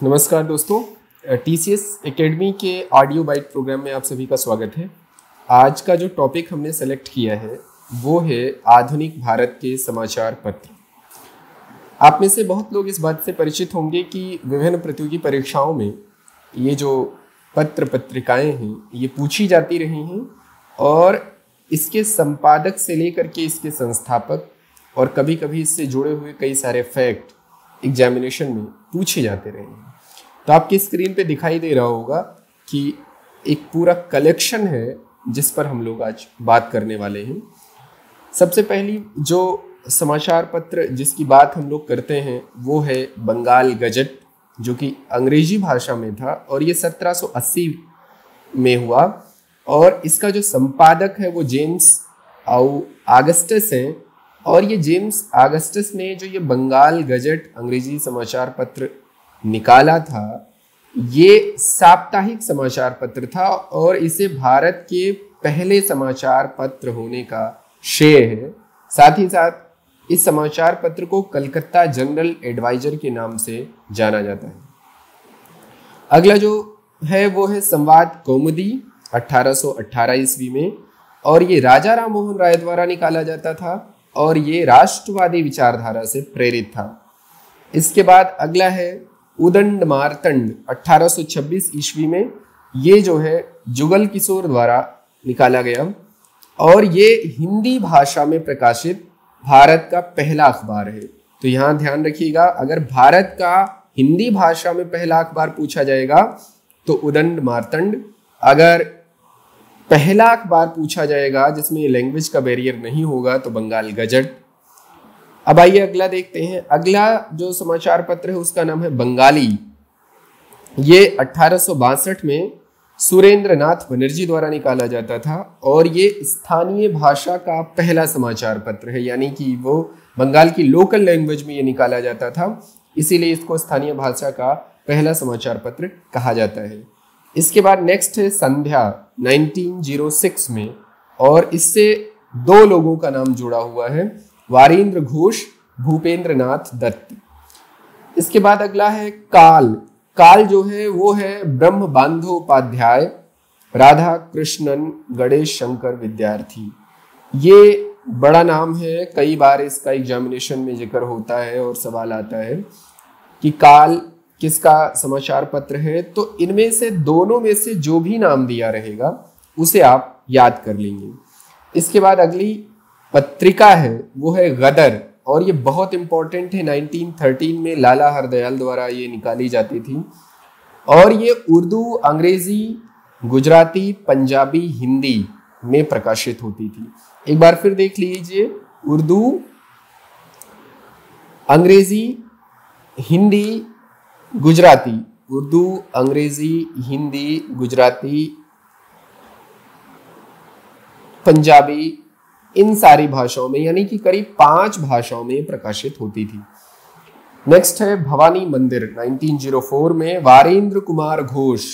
नमस्कार दोस्तों, TCS academy के ऑडियो बाइट प्रोग्राम में आप सभी का स्वागत है। आज का जो टॉपिक हमने सेलेक्ट किया है वो है आधुनिक भारत के समाचार पत्र। आप में से बहुत लोग इस बात से परिचित होंगे कि विभिन्न प्रतियोगी परीक्षाओं में ये जो पत्र पत्रिकाएं हैं ये पूछी जाती रही हैं और इसके संपादक से लेकर के इसके संस्थापक और कभी कभी इससे जुड़े हुए कई सारे फैक्ट एग्जामिनेशन में पूछे जाते रहे हैं। तो आपकी स्क्रीन पे दिखाई दे रहा होगा कि एक पूरा कलेक्शन है जिस पर हम लोग आज बात करने वाले हैं। सबसे पहली जो समाचार पत्र जिसकी बात हम लोग करते हैं वो है बंगाल गजट, जो कि अंग्रेजी भाषा में था और ये 1780 में हुआ और इसका जो संपादक है वो जेम्स ऑगस्टस हैं। और ये जेम्स ऑगस्टस ने जो ये बंगाल गजट अंग्रेजी समाचार पत्र निकाला था ये साप्ताहिक समाचार पत्र था और इसे भारत के पहले समाचार पत्र होने का श्रेय है। साथ ही साथ इस समाचार पत्र को कलकत्ता जनरल एडवाइजर के नाम से जाना जाता है। अगला जो है वो है संवाद कौमुदी 1818 ईस्वी में और ये राजा राम मोहन राय द्वारा निकाला जाता था और ये राष्ट्रवादी विचारधारा से प्रेरित था। इसके बाद अगला है उदंड मार्तंड 1826 ईस्वी में, ये जो है जुगल किशोर द्वारा निकाला गया और ये हिंदी भाषा में प्रकाशित भारत का पहला अखबार है। तो यहाँ ध्यान रखिएगा, अगर भारत का हिंदी भाषा में पहला अखबार पूछा जाएगा तो उदंड मार्तंड, अगर पहला अखबार पूछा जाएगा जिसमें लैंग्वेज का बैरियर नहीं होगा तो बंगाल गजट। अब आइए अगला देखते हैं। अगला जो समाचार पत्र है उसका नाम है बंगाली। ये 1862 में सुरेंद्र नाथ बनर्जी द्वारा निकाला जाता था और ये स्थानीय भाषा का पहला समाचार पत्र है, यानी कि वो बंगाल की लोकल लैंग्वेज में ये निकाला जाता था, इसीलिए इसको स्थानीय भाषा का पहला समाचार पत्र कहा जाता है। इसके बाद नेक्स्ट है संध्या 1906 में और इससे दो लोगों का नाम जुड़ा हुआ है, वारेंद्र घोष, भूपेंद्र नाथ दत्त। इसके बाद अगला है काल। काल जो है वो है ब्रह्म बांधोपाध्याय, राधा कृष्णन गणेश शंकर विद्यार्थी। ये बड़ा नाम है, कई बार इसका एग्जामिनेशन में जिक्र होता है और सवाल आता है कि काल किसका समाचार पत्र है। तो इनमें से दोनों में से जो भी नाम दिया रहेगा उसे आप याद कर लेंगे। इसके बाद अगली पत्रिका है वो है गदर और ये बहुत इंपॉर्टेंट है, 1913 में लाला हरदयाल द्वारा ये निकाली जाती थी और ये उर्दू, अंग्रेजी, गुजराती, पंजाबी, हिंदी में प्रकाशित होती थी। एक बार फिर देख लीजिए, उर्दू, अंग्रेजी, हिंदी, गुजराती, उर्दू, अंग्रेजी, हिंदी, गुजराती, पंजाबी, इन सारी भाषाओं में, यानी कि करीब 5 भाषाओं में प्रकाशित होती थी। नेक्स्ट है भवानी मंदिर 1904 में, वारेंद्र कुमार घोष।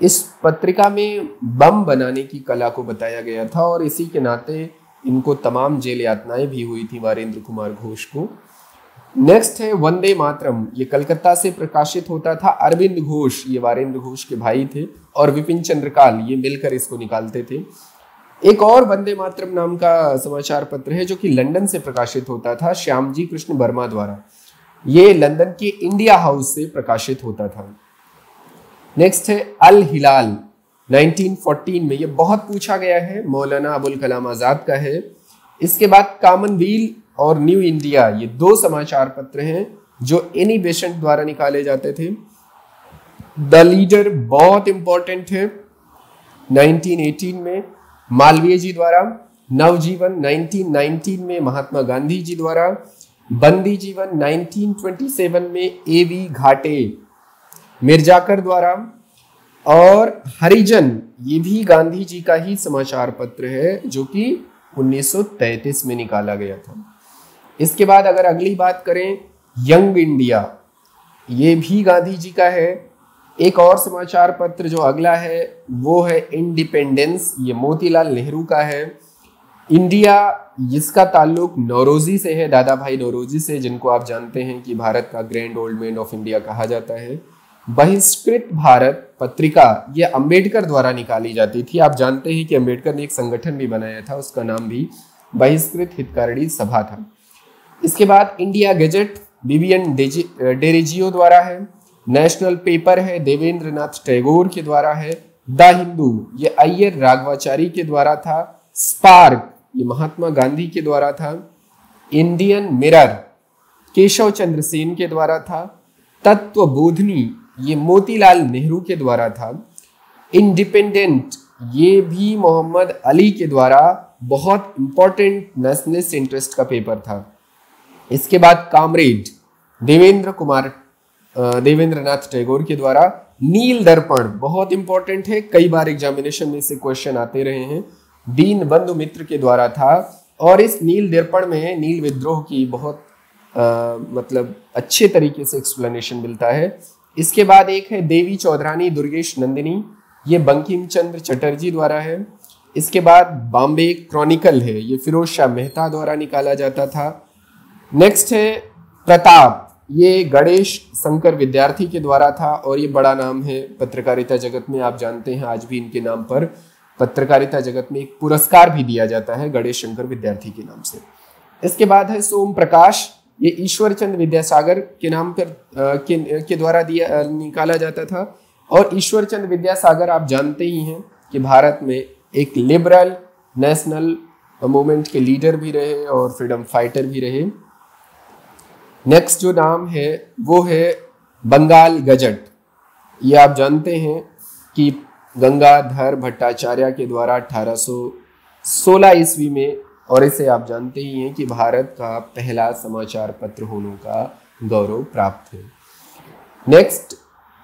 इस पत्रिका में बम बनाने की कला को बताया गया था और इसी के नाते इनको तमाम जेल यातनाएं भी हुई थी वारेंद्र कुमार घोष को। नेक्स्ट है वंदे मातरम, ये कलकत्ता से प्रकाशित होता था। अरविंद घोष ये वारेंद्र घोष के भाई थे और विपिन चंद्रकाल ये मिलकर इसको निकालते थे। एक और वंदे मातरम नाम का समाचार पत्र है जो कि लंदन से प्रकाशित होता था, श्यामजी कृष्ण वर्मा द्वारा। ये लंदन के इंडिया हाउस से प्रकाशित होता था। नेक्स्ट है अल हिलाल 1914 में, ये बहुत पूछा गया है, मौलाना अबुल कलाम आजाद का है। इसके बाद कॉमनवेल्थ और न्यू इंडिया, ये 2 समाचार पत्र हैं जो एनी बेसेंट द्वारा निकाले जाते थे। द लीडर बहुत इंपॉर्टेंट है 1918 में मालवीय जी द्वारा। नवजीवन 1919 में महात्मा गांधी जी द्वारा। बंदी जीवन 1927 में A.V. घाटे मिर्जाकर द्वारा। और हरिजन ये भी गांधी जी का ही समाचार पत्र है जो कि 1933 में निकाला गया था। इसके बाद अगर अगली बात करें यंग इंडिया, ये भी गांधी जी का है। एक और समाचार पत्र जो अगला है वो है इंडिपेंडेंस, ये मोतीलाल नेहरू का है। इंडिया जिसका ताल्लुक नौरोजी से है, दादा भाई नौरोजी से, जिनको आप जानते हैं कि भारत का grand old man of India कहा जाता है। बहिष्कृत भारत पत्रिका ये अंबेडकर द्वारा निकाली जाती थी। आप जानते हैं कि अंबेडकर ने एक संगठन भी बनाया था, उसका नाम भी बहिष्कृत हितकारिणी सभा था। इसके बाद इंडिया गेजेट बीबीएन डेरेजियो द्वारा है। नेशनल पेपर है देवेंद्र नाथ टैगोर के द्वारा है। द हिंदू ये अय्यर राघवाचारी के द्वारा था। स्पार्क ये महात्मा गांधी के द्वारा था। इंडियन मिरर केशव चंद्र सेन के द्वारा था। तत्वबोधिनी ये मोतीलाल नेहरू के द्वारा था। इंडिपेंडेंट ये भी मोहम्मद अली के द्वारा बहुत इंपॉर्टेंट नेशनलिस्ट इंटरेस्ट का पेपर था। इसके बाद कामरेड देवेंद्र नाथ टैगोर के द्वारा। नील दर्पण बहुत इंपॉर्टेंट है, कई बार एग्जामिनेशन में से क्वेश्चन आते रहे हैं। दीन बंधु मित्र के द्वारा था और इस नील दर्पण में नील विद्रोह की बहुत मतलब अच्छे तरीके से एक्सप्लेनेशन मिलता है। इसके बाद एक है देवी चौधरानी दुर्गेश नंदिनी, ये बंकिम चंद्र चटर्जी द्वारा है। इसके बाद बॉम्बे क्रॉनिकल है, ये फिरोज शाह मेहता द्वारा निकाला जाता था। नेक्स्ट है प्रताप, ये गणेश शंकर विद्यार्थी के द्वारा था और ये बड़ा नाम है पत्रकारिता जगत में, आप जानते हैं आज भी इनके नाम पर पत्रकारिता जगत में एक पुरस्कार भी दिया जाता है गणेश शंकर विद्यार्थी के नाम से। इसके बाद है सोम प्रकाश, ये ईश्वर चंद्र विद्यासागर के नाम पर के द्वारा निकाला जाता था। और ईश्वर चंद्र विद्यासागर आप जानते ही हैं कि भारत में एक लिबरल नेशनल मूवमेंट के लीडर भी रहे और फ्रीडम फाइटर भी रहे। नेक्स्ट जो नाम है वो है बंगाल गजट, ये आप जानते हैं कि गंगाधर भट्टाचार्य के द्वारा 1816 ईस्वी में, और इसे आप जानते ही हैं कि भारत का पहला समाचार पत्र होने का गौरव प्राप्त है। नेक्स्ट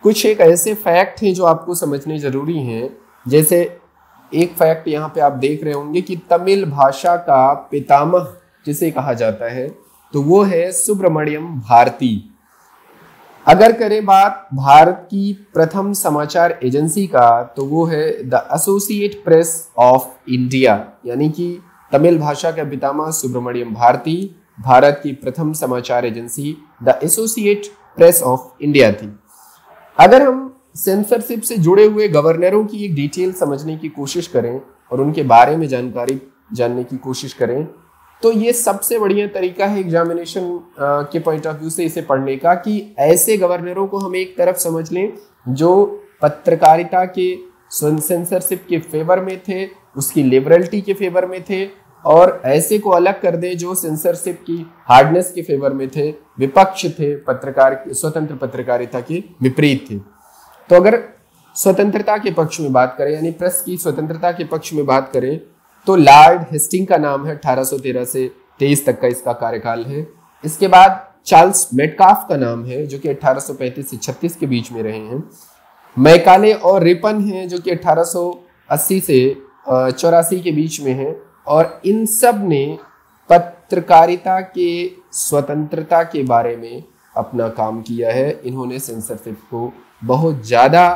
कुछ एक ऐसे फैक्ट हैं जो आपको समझने जरूरी हैं। जैसे एक फैक्ट यहाँ पे आप देख रहे होंगे कि तमिल भाषा का पितामह जिसे कहा जाता है तो वो है सुब्रमण्यम भारती। अगर करें बात भारत की प्रथम समाचार एजेंसी का तो वो है the associate press of India, यानी कि तमिल भाषा का पितामह सुब्रमण्यम भारती भारत की प्रथम समाचार agency the associate press of India थी। अगर हम सेंसरशिप से जुड़े हुए गवर्नरों की एक डिटेल समझने की कोशिश करें और उनके बारे में जानकारी जानने की कोशिश करें तो ये सबसे बढ़िया तरीका है एग्जामिनेशन के पॉइंट ऑफ व्यू से इसे पढ़ने का, कि ऐसे गवर्नरों को हम एक तरफ समझ लें जो पत्रकारिता के सेंसरशिप के फेवर में थे, उसकी लिबरलिटी के फेवर में थे, और ऐसे को अलग कर दे जो सेंसरशिप की हार्डनेस के फेवर में थे, विपक्ष थे, स्वतंत्र पत्रकारिता के विपरीत थे। तो अगर स्वतंत्रता के पक्ष में बात करें यानी प्रेस की स्वतंत्रता के पक्ष में बात करें तो लॉर्ड हेस्टिंग का नाम है, 1813 से 23 तक का इसका कार्यकाल है। इसके बाद चार्ल्स मेटकाफ का नाम है जो कि 1835 से 36 के बीच में रहे हैं। मैकाले और रिपन हैं जो कि 1880 से 84 के बीच में हैं, और इन सब ने पत्रकारिता के स्वतंत्रता के बारे में अपना काम किया है। इन्होंने सेंसरशिप को बहुत ज़्यादा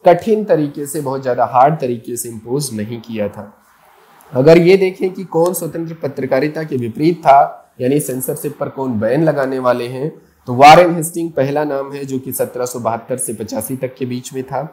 कठिन तरीके से, बहुत ज़्यादा हार्ड तरीके से इम्पोज नहीं किया था। अगर ये देखें कि कौन स्वतंत्र पत्रकारिता के विपरीत था यानी सेंसरशिप पर कौन बैन लगाने वाले हैं, तो वारेन हेस्टिंग पहला नाम है जो कि 1772 से 85 तक के बीच में था।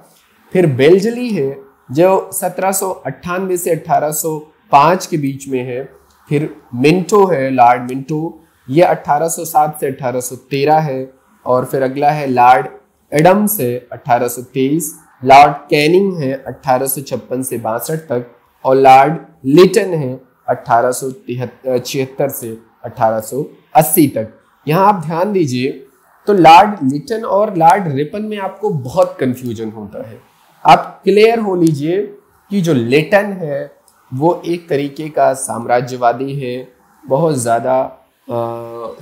फिर बेल्जली है जो 1798 से 1805 के बीच में है। फिर मिंटो है, लॉर्ड मिंटो, ये 1807 से 1813 है। और फिर अगला है लॉर्ड एडम्स है 1823, लॉर्ड कैनिंग है 1856 से 62 तक, और लॉर्ड लिटन है 1876 से 1880 तक। यहाँ आप ध्यान दीजिए तो लॉर्ड लिटन और लॉर्ड रिपन में आपको बहुत कंफ्यूजन होता है। आप क्लियर हो लीजिए कि जो लिटन है वो एक तरीके का साम्राज्यवादी है, बहुत ज़्यादा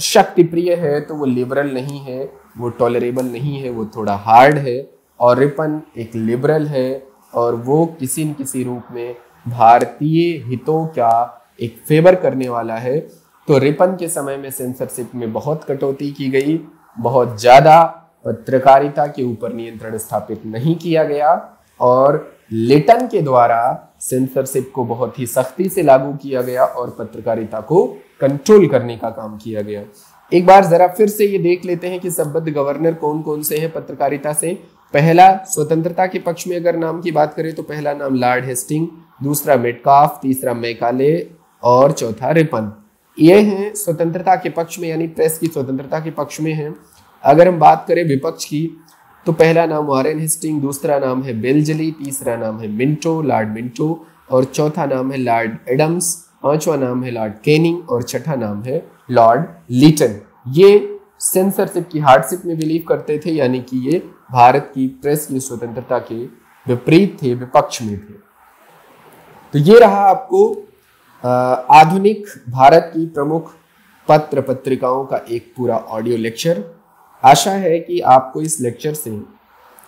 शक्तिप्रिय है, तो वो लिबरल नहीं है, वो टॉलरेबल नहीं है, वो थोड़ा हार्ड है। और रिपन एक लिबरल है और वो किसी न किसी रूप में भारतीय हितों का एक फेवर करने वाला है। तो रिपन के समय में सेंसरशिप में बहुत कटौती की गई, बहुत ज़्यादा पत्रकारिता के ऊपर नियंत्रण स्थापित नहीं किया गया, और लिटन के द्वारा सेंसरशिप को बहुत ही सख्ती से लागू किया गया और पत्रकारिता को कंट्रोल करने का काम किया गया। एक बार जरा फिर से ये देख लेते हैं कि संबद्ध गवर्नर कौन कौन से हैं पत्रकारिता से। पहला स्वतंत्रता के पक्ष में अगर नाम की बात करें तो पहला नाम लॉर्ड हेस्टिंग, दूसरा मेटकाफ, तीसरा मैकाले और चौथा रिपन। ये हैं स्वतंत्रता के पक्ष में, यानी प्रेस की स्वतंत्रता के पक्ष में हैं। अगर हम बात करें विपक्ष की तो पहला नाम वारेन हेस्टिंग, दूसरा नाम है बेल्जली, तीसरा नाम है मिंटो, लॉर्ड मिंटो, और चौथा नाम है लॉर्ड एडम्स, पांचवा नाम है लॉर्ड कैनिंग और छठा नाम है लॉर्ड लीटन। ये सेंसरशिप की हार्डशिप में बिलीव करते थे, यानी कि ये भारत की प्रेस की स्वतंत्रता के विपरीत थे, विपक्ष में थे। तो ये रहा आपको आधुनिक भारत की प्रमुख पत्र पत्रिकाओं का एक पूरा ऑडियो लेक्चर। आशा है कि आपको इस लेक्चर से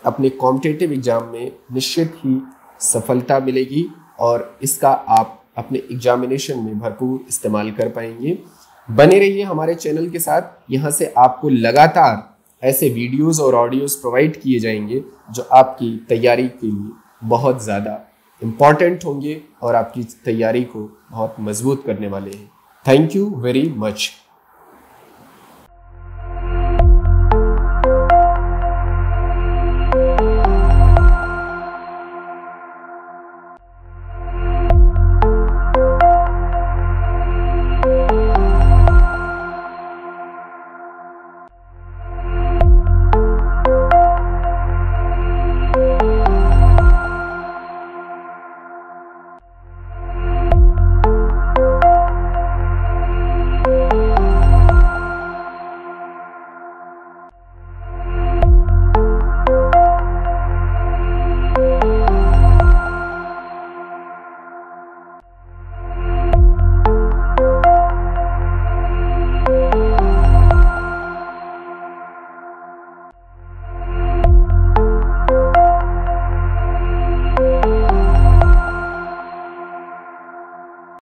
अपने कॉम्पिटिटिव एग्जाम में निश्चित ही सफलता मिलेगी और इसका आप अपने एग्जामिनेशन में भरपूर इस्तेमाल कर पाएंगे। बने रहिए हमारे चैनल के साथ, यहाँ से आपको लगातार ऐसे वीडियोस और ऑडियोज प्रोवाइड किए जाएंगे जो आपकी तैयारी के लिए बहुत ज़्यादा इम्पॉर्टेंट होंगे और आपकी तैयारी को बहुत मजबूत करने वाले हैं। Thank you very much.